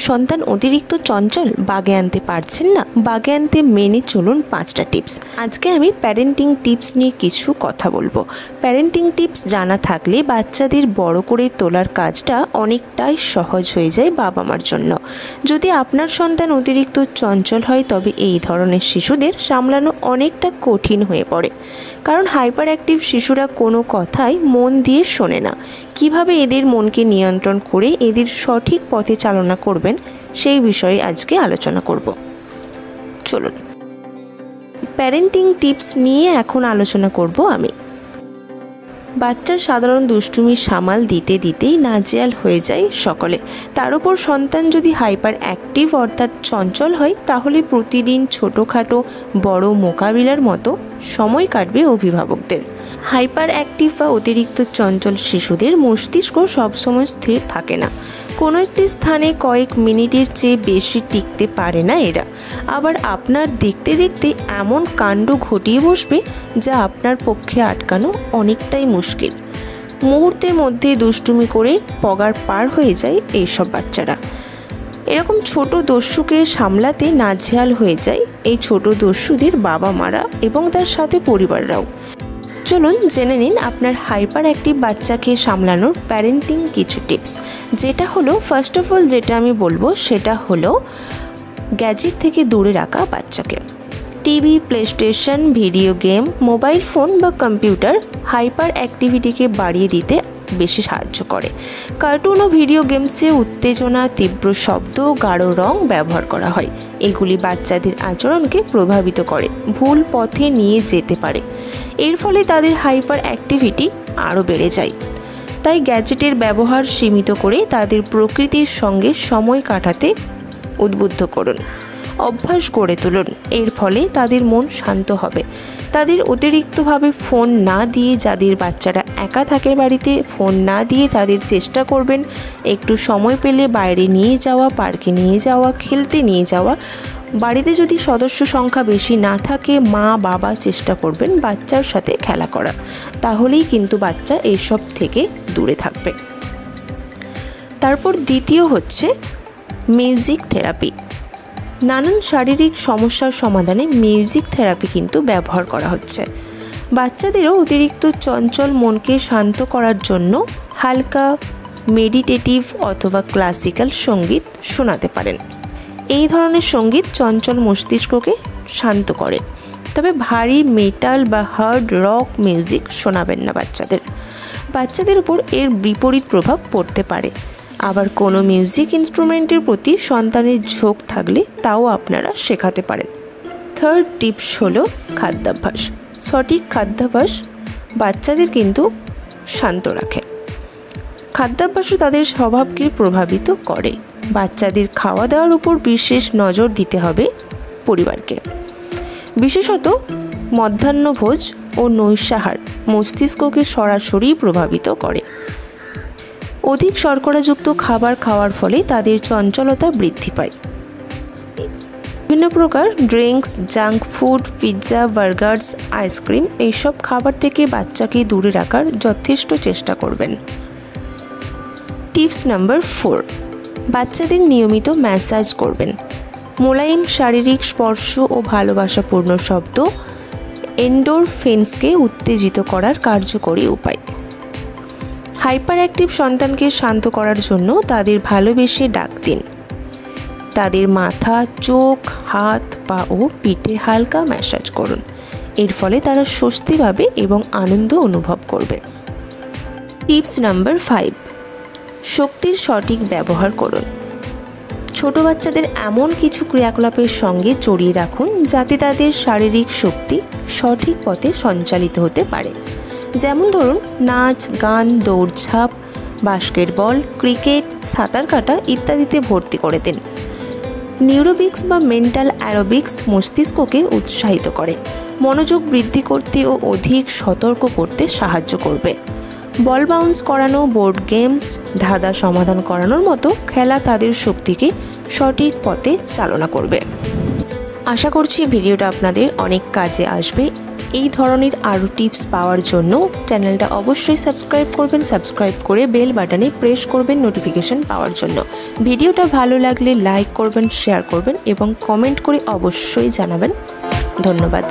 সন্তান অতিরিক্ত চঞ্চল, বাগে আনতে পারছেন না? বাগে আনতে মেনে চলুন 5টা টিপস। আজকে আমি প্যারেন্টিং টিপস নিয়ে কিছু কথা বলবো। প্যারেন্টিং টিপস জানা থাকলে বাচ্চাদের বড় করে তোলার কাজটা অনেকটাই সহজ হয়ে যায় বাবা মার জন্য। যদি আপনার সন্তান অতিরিক্ত চঞ্চল হয় তবে এই ধরনের শিশুদের সামলানো অনেকটা কঠিন হয়ে পড়ে, কারণ হাইপার অ্যাক্টিভ শিশুরা কোনো কথাই মন দিয়ে শোনে না। কিভাবে এদের মনকে নিয়ন্ত্রণ করে এদের সঠিক পথে চালনা করবেন সেই বিষয়ে আজকে আলোচনা করব। চলুন প্যারেন্টিং টিপস নিয়ে এখন আলোচনা করব আমি। বাচ্চার সাধারণ দুষ্টুমি সামাল দিতে দিতেই নাজেহাল হয়ে যায় সকলে। তার উপর সন্তান যদি হাইপার অ্যাক্টিভ অর্থাৎ চঞ্চল হয় তাহলে প্রতিদিন ছোটোখাটো বড় মোকাবিলার মতো সময় কাটবে অভিভাবকদের। হাইপার অ্যাক্টিভ বা অতিরিক্ত চঞ্চল শিশুদের মস্তিষ্ক সবসময় স্থির থাকে না। কোনো একটি স্থানে কয়েক মিনিটের চেয়ে বেশি টিকতে পারে না এরা। আবার আপনার দেখতে দেখতে এমন কাণ্ড ঘটিয়ে বসবে যা আপনার পক্ষে আটকানো অনেকটাই মুশকিল। মুহূর্তের মধ্যে দুষ্টুমি করে পগার পার হয়ে যায় এইসব বাচ্চারা। এরকম ছোট দস্যুকে সামলাতে নাজেহাল হয়ে যায় এই ছোট দস্যুদের বাবা মারা এবং তার সাথে পরিবাররাও। চলুন জেনে নিন আপনার হাইপার অ্যাক্টিভ বাচ্চাকে সামলানোর প্যারেন্টিং কিছু টিপস। যেটা হলো ফার্স্ট অফ অল যেটা আমি বলবো সেটা হলো গ্যাজেট থেকে দূরে রাখা বাচ্চাকে। TV, PlayStation, video game, mobile phone বা কম্পিউটার হাইপার অ্যাক্টিভিটিকে বাড়িয়ে দিতে বেশি সাহায্য করে। কার্টুন ও ভিডিও গেমসে উত্তেজনা, তীব্র শব্দ, গাঢ় রং ব্যবহার করা হয়। এগুলি বাচ্চাদের আচরণকে প্রভাবিত করে, ভুল পথে নিয়ে যেতে পারে। এর ফলে তাদের হাইপার অ্যাক্টিভিটি আরও বেড়ে যায়। তাই গ্যাজেটের ব্যবহার সীমিত করে তাদের প্রকৃতির সঙ্গে সময় কাটাতে উদ্বুদ্ধ করুন, অভ্যাস গড়ে তুলুন। এর ফলে তাদের মন শান্ত হবে। তাদের অতিরিক্তভাবে ফোন না দিয়ে, যাদের বাচ্চারা একা থাকে বাড়িতে, ফোন না দিয়ে তাদের চেষ্টা করবেন একটু সময় পেলে বাইরে নিয়ে যাওয়া, পার্কে নিয়ে যাওয়া, খেলতে নিয়ে যাওয়া। বাড়িতে যদি সদস্য সংখ্যা বেশি না থাকে মা বাবা চেষ্টা করবেন বাচ্চার সাথে খেলা করা, তাহলেই কিন্তু বাচ্চা এইসব থেকে দূরে থাকবে। তারপর দ্বিতীয় হচ্ছে মিউজিক থেরাপি। নানান শারীরিক সমস্যার সমাধানে মিউজিক থেরাপি কিন্তু ব্যবহার করা হচ্ছে। বাচ্চাদেরও অতিরিক্ত চঞ্চল মনকে শান্ত করার জন্য হালকা মেডিটেটিভ অথবা ক্লাসিক্যাল সঙ্গীত শোনাতে পারেন। এই ধরনের সঙ্গীত চঞ্চল মস্তিষ্ককে শান্ত করে। তবে ভারী মেটাল বা হার্ড রক মিউজিক শোনাবেন না বাচ্চাদের উপর এর বিপরীত প্রভাব পড়তে পারে। আবার কোনো মিউজিক ইনস্ট্রুমেন্টের প্রতি সন্তানের ঝোঁক থাকলে তাও আপনারা শেখাতে পারেন। থার্ড টিপস হলো খাদ্যাভ্যাস। সঠিক খাদ্যাভ্যাস বাচ্চাদের কিন্তু শান্ত রাখে। খাদ্যাভ্যাসও তাদের স্বভাবকে প্রভাবিত করে। বাচ্চাদের খাওয়া দাওয়ার উপর বিশেষ নজর দিতে হবে পরিবারকে। বিশেষত মধ্যাহ্নভোজ ও নৈশাহার মস্তিষ্ককে সরাসরি প্রভাবিত করে। অধিক শর্করাযুক্ত খাবার খাওয়ার ফলে তাদের চঞ্চলতা বৃদ্ধি পায়। বিভিন্ন প্রকার drinks, junk food, pizza, burghers, ice cream এইসব খাবার থেকে বাচ্চাকে দূরে রাখার যথেষ্ট চেষ্টা করবেন। টিপস নাম্বার 4, বাচ্চাদের নিয়মিত ম্যাসাজ করবেন। মোলায়েম শারীরিক স্পর্শ ও ভালোবাসাপূর্ণ শব্দ এন্ডোরফিনসকে উত্তেজিত করার কার্যকরী উপায়। হাইপার অ্যাক্টিভ সন্তানকে শান্ত করার জন্য তাদের ভালোবেসে ডাক দিন। তাদের মাথা, চোখ, হাত, পা ও পিঠে হালকা ম্যাসাজ করুন। এর ফলে তারা স্বস্তি পাবে এবং আনন্দ অনুভব করবে। টিপস নাম্বার 5, শক্তির সঠিক ব্যবহার করুন। ছোট বাচ্চাদের এমন কিছু ক্রিয়াকলাপের সঙ্গে জড়িয়ে রাখুন যাতে তাদের শারীরিক শক্তি সঠিক পথে সঞ্চালিত হতে পারে। যেমন ধরুন নাচ, গান, দৌড়ঝাঁপ, বাস্কেটবল, ক্রিকেট, সাঁতার কাটা ইত্যাদিতে ভর্তি করে দিন। নিউরোবিক্স বা মেন্টাল অ্যারোবিক্স মস্তিষ্ককে উৎসাহিত করে, মনোযোগ বৃদ্ধি করতে ও অধিক সতর্ক করতে সাহায্য করবে। বল বাউন্স করানো, বোর্ড গেমস, ধাঁধা সমাধান করানোর মতো খেলা তাদের শক্তিকে সঠিক পথে চালনা করবে। আশা করছি ভিডিওটা আপনাদের অনেক কাজে আসবে। এই ধরনের আরও টিপস পাওয়ার জন্য চ্যানেলটা অবশ্যই সাবস্ক্রাইব করবেন। সাবস্ক্রাইব করে বেল বাটনে প্রেস করবেন নোটিফিকেশন পাওয়ার জন্য। ভিডিওটা ভালো লাগলে লাইক করবেন, শেয়ার করবেন এবং কমেন্ট করে অবশ্যই জানাবেন। ধন্যবাদ।